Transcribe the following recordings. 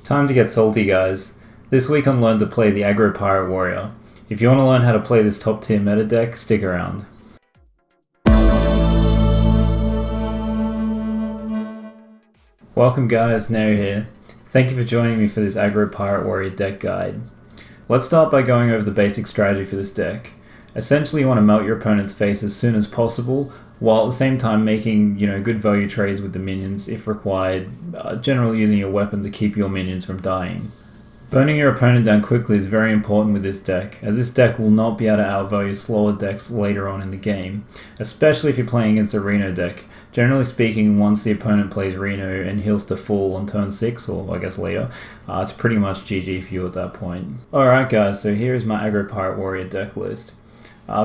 Time to get salty, guys. This week on Learn to Play the Aggro Pirate Warrior. If you want to learn how to play this top tier meta deck, stick around. Welcome guys, Nao here. Thank you for joining me for this Aggro Pirate Warrior deck guide. Let's start by going over the basic strategy for this deck. Essentially you want to melt your opponent's face as soon as possible, while at the same time making good value trades with the minions if required, generally using your weapon to keep your minions from dying. Burning your opponent down quickly is very important with this deck, as this deck will not be able to outvalue slower decks later on in the game, especially if you're playing against a Reno deck. Generally speaking, once the opponent plays Reno and heals to full on turn 6, or I guess later, it's pretty much GG for you at that point. Alright guys, so here is my Aggro Pirate Warrior deck list.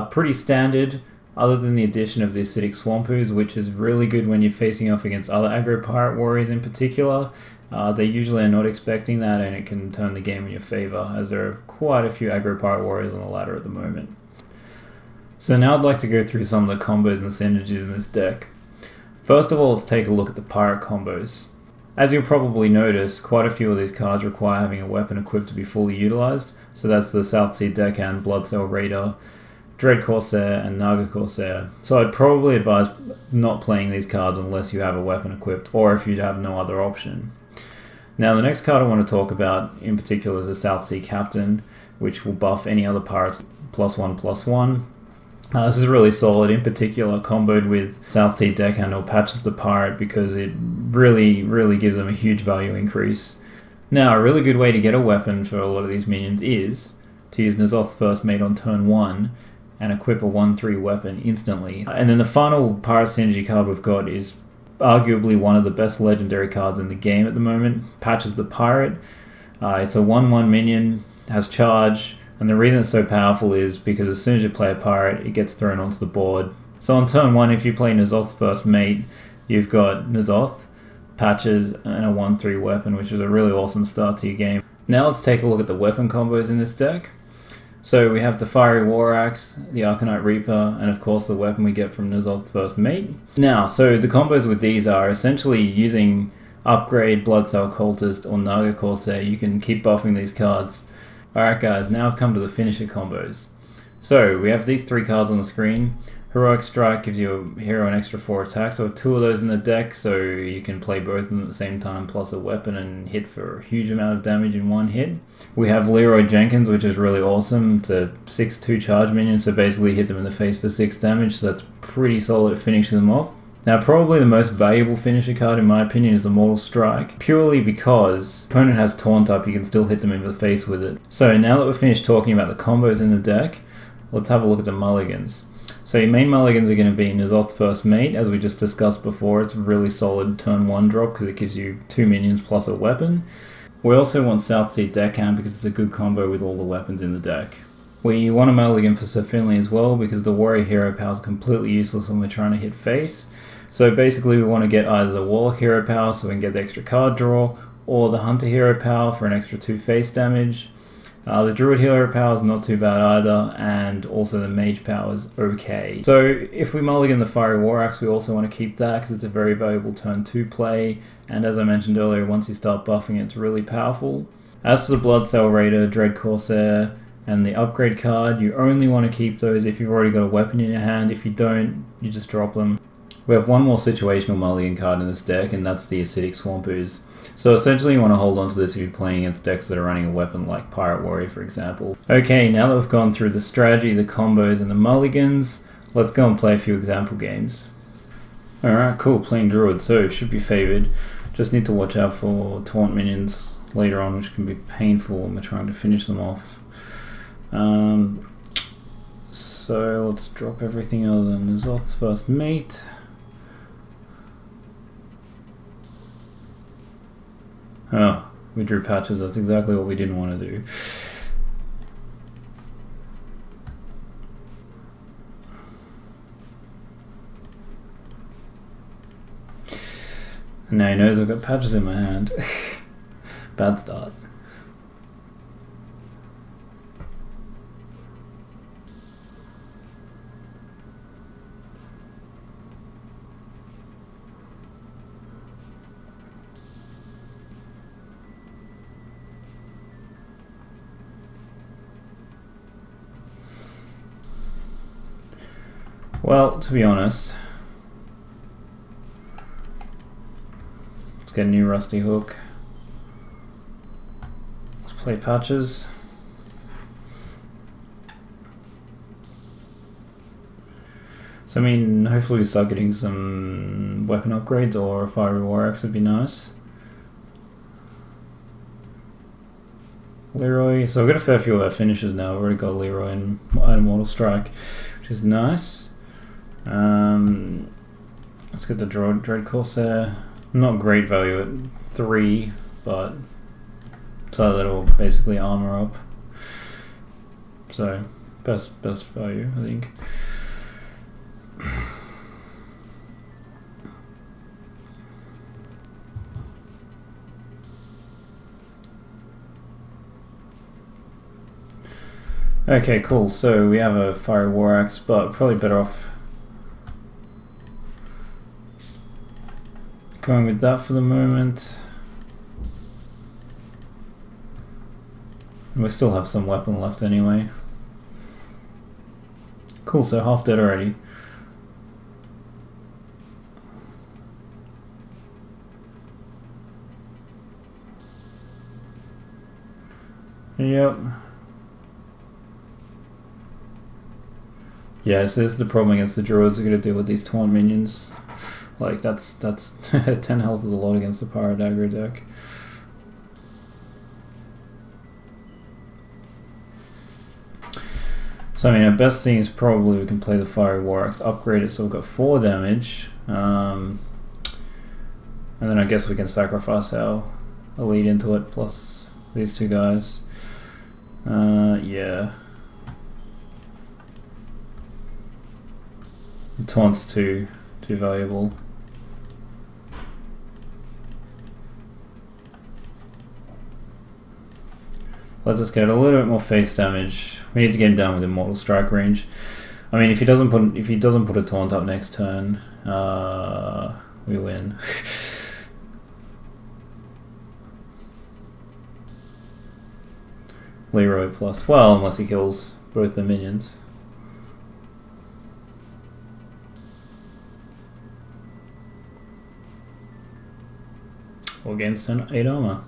Pretty standard, other than the addition of the Acidic Swampoos, which is really good when you're facing off against other Aggro Pirate Warriors in particular. They usually are not expecting that, and it can turn the game in your favor, as there are quite a few Aggro Pirate Warriors on the ladder at the moment. So now I'd like to go through some of the combos and synergies in this deck. First of all, let's take a look at the pirate combos. As you'll probably notice, quite a few of these cards require having a weapon equipped to be fully utilized, so that's the South Sea Deckhand, Bloodsail Raider, Dread Corsair, and Naga Corsair. So I'd probably advise not playing these cards unless you have a weapon equipped, or if you have no other option. Now the next card I want to talk about in particular is the South Sea Captain, which will buff any other pirates +1/+1. This is really solid, in particular comboed with South Sea Deckhand or Patches the Pirate, because it really gives them a huge value increase. Now a really good way to get a weapon for a lot of these minions is to use N'Zoth's First Mate on turn 1 and equip a 1/3 weapon instantly. And then the final pirate synergy card we've got is arguably one of the best legendary cards in the game at the moment, Patches the Pirate. It's a 1/1 minion, has charge, and the reason it's so powerful is because as soon as you play a pirate, it gets thrown onto the board. So on turn 1, if you play N'Zoth's First Mate, you've got N'Zoth, Patches, and a 1/3 weapon, which is a really awesome start to your game. Now let's take a look at the weapon combos in this deck. So we have the Fiery War Axe, the Arcanite Reaper, and of course the weapon we get from N'Zoth's First Mate. Now, so the combos with these are essentially using Upgrade, Bloodsail Cultist, or Naga Corsair. You can keep buffing these cards. Alright guys, now I've come to the finisher combos. So we have these 3 cards on the screen. Heroic Strike gives you a hero an extra 4 attacks, so 2 of those in the deck, so you can play both of them at the same time plus a weapon and hit for a huge amount of damage in one hit. We have Leroy Jenkins, which is really awesome. It's a 6/2 charge minion, so basically hit them in the face for 6 damage, so that's pretty solid at finishing them off. Now probably the most valuable finisher card in my opinion is the Mortal Strike, purely because if the opponent has Taunt up, you can still hit them in the face with it. So now that we've finished talking about the combos in the deck, let's have a look at the mulligans. So your main mulligans are going to be N'Zoth's First Mate, as we just discussed before. It's a really solid turn 1 drop because it gives you 2 minions plus a weapon. We also want South Sea Deckhand because it's a good combo with all the weapons in the deck. We want a mulligan for Sir Finley as well, because the Warrior Hero Power is completely useless when we're trying to hit face. So basically we want to get either the Warlock Hero Power so we can get the extra card draw, or the Hunter Hero Power for an extra 2 face damage. The Druid Hero Power is not too bad either, and also the Mage Power is okay. So if we mulligan the Fiery War Axe, we also want to keep that because it's a very valuable turn 2 play, and as I mentioned earlier, once you start buffing it, it's really powerful. As for the Bloodsail Raider, Dread Corsair, and the upgrade card, you only want to keep those if you've already got a weapon in your hand. If you don't, you just drop them. We have one more situational mulligan card in this deck, and that's the Acidic Swampoos. So essentially you want to hold on to this if you're playing against decks that are running a weapon like Pirate Warrior, for example. Okay, now that we've gone through the strategy, the combos, and the mulligans, let's go and play a few example games. Alright, cool, playing Druid, so should be favoured. Just need to watch out for taunt minions later on, which can be painful when we're trying to finish them off. So let's drop everything other than N'Zoth's First Mate. Oh, we drew Patches. That's exactly what we didn't want to do. And now he knows I've got Patches in my hand. Bad start. Well, to be honest, let's get a new rusty hook. Let's play patches. So I mean, hopefully we start getting some weapon upgrades, or a fiery war axe would be nice. Leroy, so I've got a fair few of our finishes now. I've already got Leroy and Immortal Strike, which is nice. Let's get the Dread Corsair. Not great value at 3, but so that'll basically armor up. So best value, I think. Okay, cool. So we have a fiery war axe, but probably better off going with that for the moment. We still have some weapon left anyway. Cool, so half dead already. Yep. Yeah, so this is the problem against the druids. Are going to deal with these taunt minions. Like that's 10 health is a lot against the Pirate Aggro deck. So I mean, our best thing is probably we can play the Fiery War Axe, upgrade it so we've got 4 damage, and then I guess we can sacrifice our elite into it plus these 2 guys. Yeah. The taunt's too valuable. Let's just get a little bit more face damage. We need to get him down with Immortal Strike range. I mean, if he doesn't put a taunt up next turn, we win. Leroy plus, well, unless he kills both the minions. Or against 8 armor.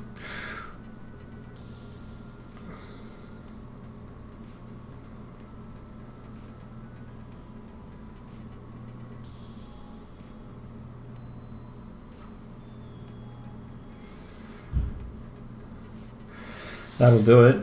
That'll do it.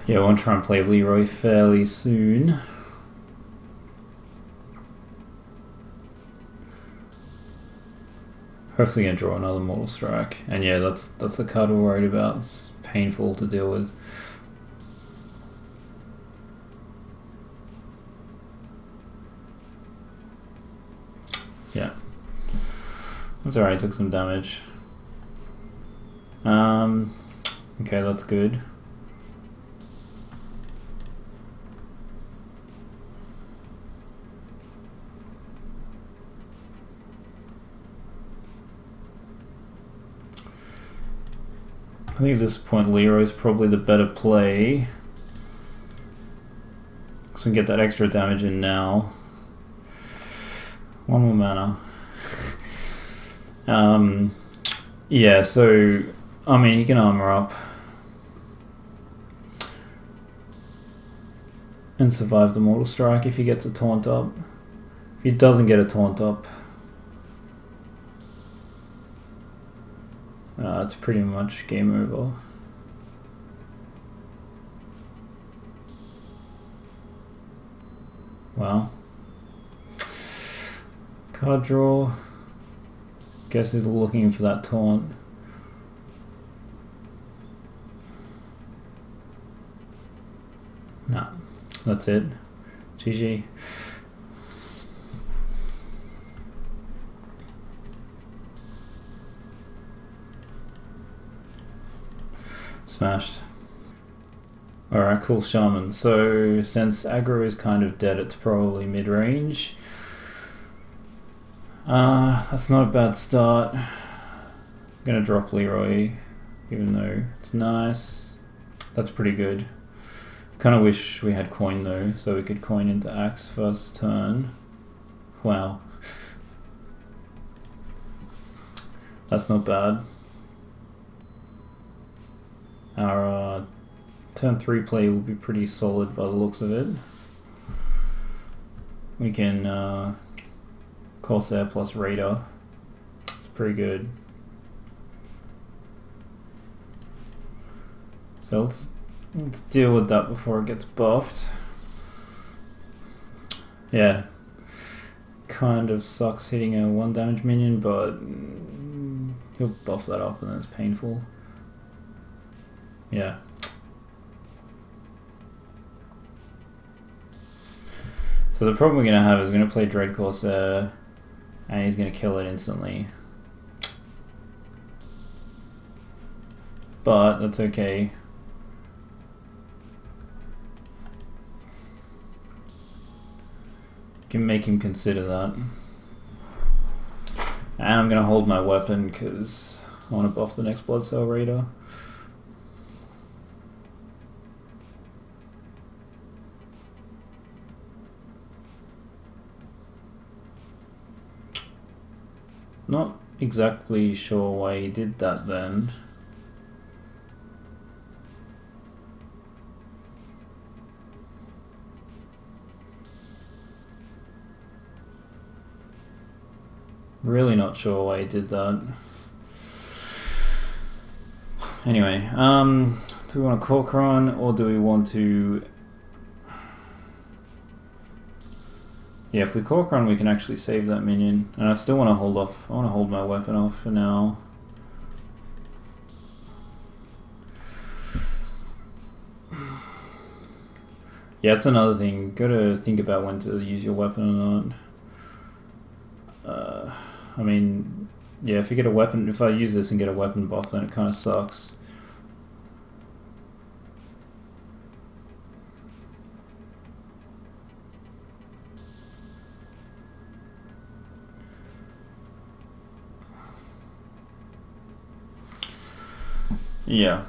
Yeah, I want to try and play Leroy fairly soon. Hopefully gonna draw another Mortal Strike. And yeah, that's the card we're worried about. It's painful to deal with. Yeah. That's alright, took some damage. Okay, that's good. I think at this point Leroy's probably the better play. So we can get that extra damage in now. 1 more mana. Yeah, so I mean he can armor up and survive the Mortal Strike if he gets a taunt up. If he doesn't get a taunt up, it's pretty much game over. Wow. Card draw. Guess he's looking for that taunt. Nah, that's it. GG. Smashed. Alright, cool shaman. So since aggro is kind of dead, it's probably mid-range. That's not a bad start. I'm gonna drop Leroy, even though it's nice. That's pretty good. Kinda wish we had coin though, so we could coin into axe first turn. Wow. That's not bad. Our turn 3 play will be pretty solid by the looks of it. We can Corsair plus Raider. It's pretty good. So let's deal with that before it gets buffed. Yeah. Kind of sucks hitting a 1 damage minion, but he'll buff that up and then it's painful. Yeah. So the problem we're going to have is we're going to play Dread Corsair and he's going to kill it instantly. But that's okay. Can make him consider that. And I'm going to hold my weapon because I want to buff the next Blood Cell Raider. Not exactly sure why he did that then. Really not sure why he did that. Anyway, do we want to Corcoran or do we want to... Yeah, if we Corcoran we can actually save that minion. And I still want to hold off. I want to hold my weapon off for now. Yeah, it's another thing. Gotta think about when to use your weapon or not. I mean, yeah, if you get a weapon, if I use this and get a weapon buff, then it kind of sucks. Yeah.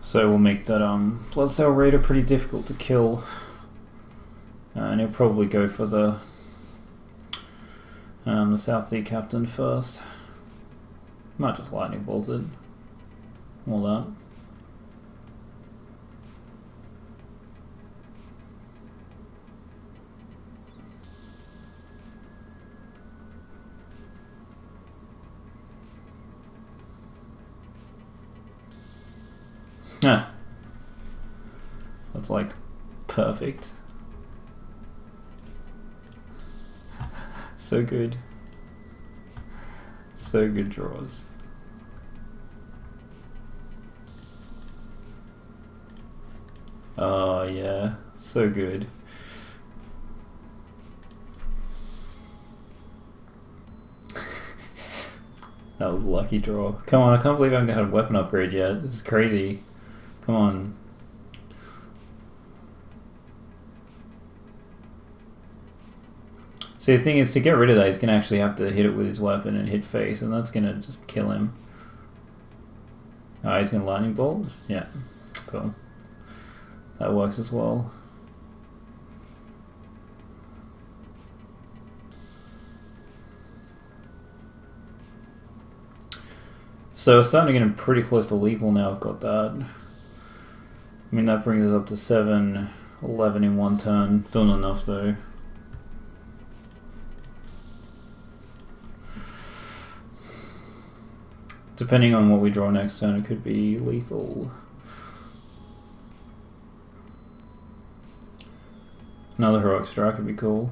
So we'll make that Blood Cell Raider pretty difficult to kill. And he'll probably go for the South Sea Captain first. Might just lightning bolt it. All that. Yeah. That's like perfect. So good. So good draws. Oh yeah, so good. That was a lucky draw. Come on, I can't believe I haven't had a weapon upgrade yet. This is crazy. Come on. See, the thing is, to get rid of that, he's going to actually have to hit it with his weapon and hit face, and that's going to just kill him. Oh, he's going to lightning bolt? Yeah, cool. That works as well. So we're starting to get him pretty close to lethal now, I've got that. I mean, that brings us up to 7, 11 in one turn. Still not enough though. Depending on what we draw next turn, it could be lethal. Another Heroic Strike would be cool.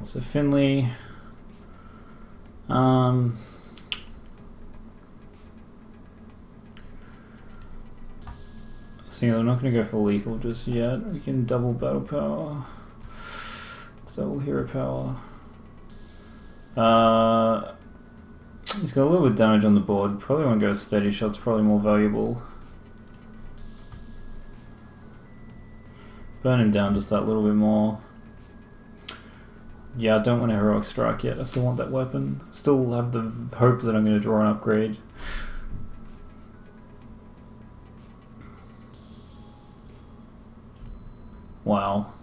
So Finley. See, I'm not going to go for lethal just yet. We can double battle power, double hero power. He's got a little bit of damage on the board. Probably want to go steady shot's probably more valuable. Burn him down just that little bit more. Yeah, I don't want a heroic strike yet. I still want that weapon. Still have the hope that I'm going to draw an upgrade. Wow.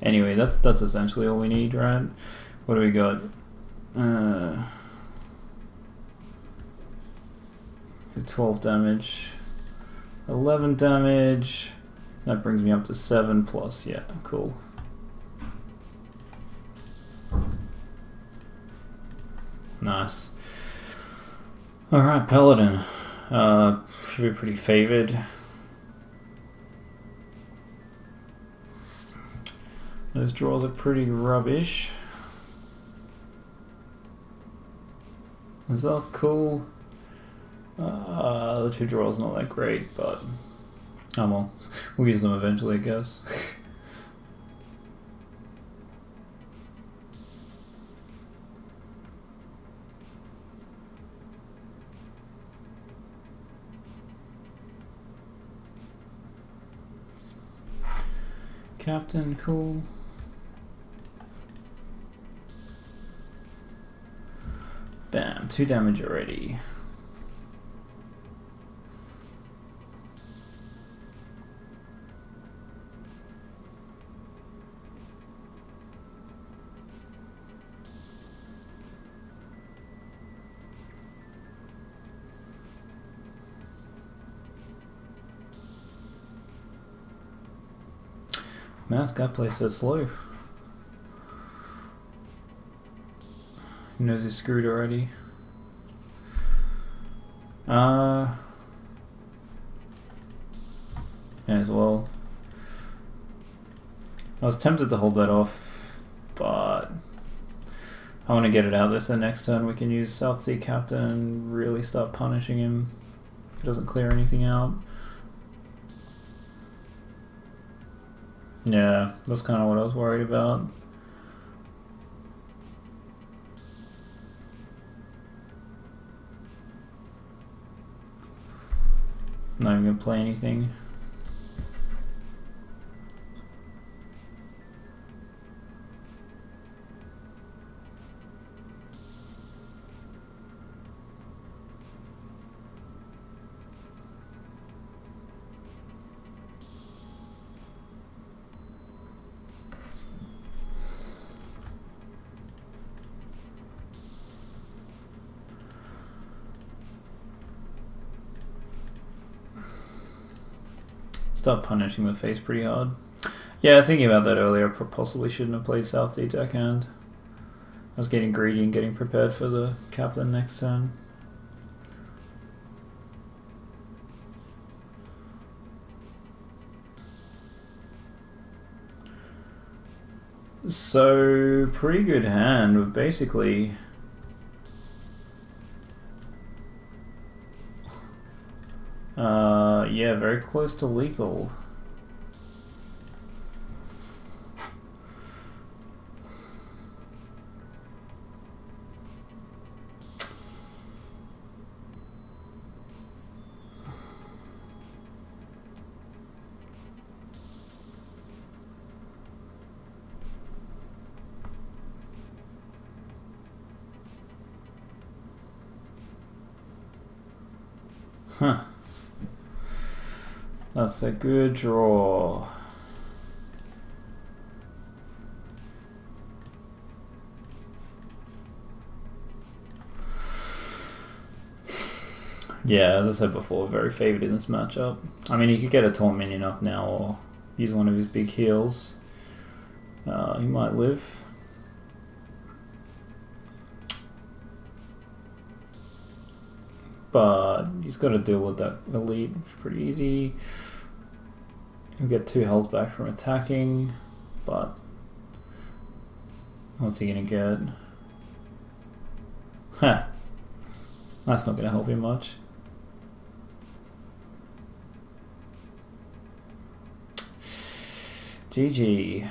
Anyway, that's essentially all we need, right? What do we got? 12 damage, 11 damage. That brings me up to 7 plus. Yeah, cool. Nice. Alright, Paladin. Should be pretty favored. Those draws are pretty rubbish. Is that cool? The 2 draws not that great, but oh well. We'll use them eventually, I guess. Captain, cool. Bam, 2 damage already. Man, this guy plays so slow. He knows he's screwed already. Yeah, as well. I was tempted to hold that off, but I want to get it out there so next turn we can use South Sea Captain and really start punishing him if he doesn't clear anything out. Yeah, that's kind of what I was worried about. Not even gonna play anything. Start punishing the face pretty hard. Yeah, thinking about that earlier, I possibly shouldn't have played South Sea deckhand. I was getting greedy and getting prepared for the captain next turn. So, pretty good hand with basically... yeah, very close to lethal. Huh. That's a good draw. Yeah, as I said before, very favoured in this matchup. I mean, he could get a taunt minion up now or use one of his big heals. He might live. but he's got to deal with that elite. It's pretty easy. He'll get 2 health back from attacking, but what's he gonna get? Huh. That's not gonna help him much. GG.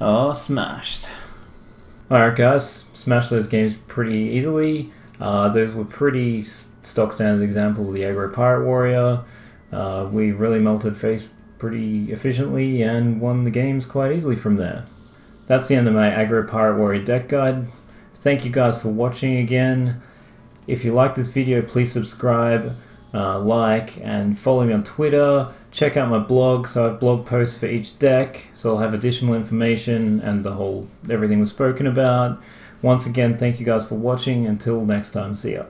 Oh, smashed. Alright guys, smashed those games pretty easily. Those were pretty stock standard examples of the Aggro Pirate Warrior. We really melted face pretty efficiently and won the games quite easily from there. That's the end of my Aggro Pirate Warrior deck guide. Thank you guys for watching again. If you like this video, please subscribe, like, and follow me on Twitter. Check out my blog, so I have blog posts for each deck, so I'll have additional information and everything was spoken about. Once again, thank you guys for watching. Until next time, see ya.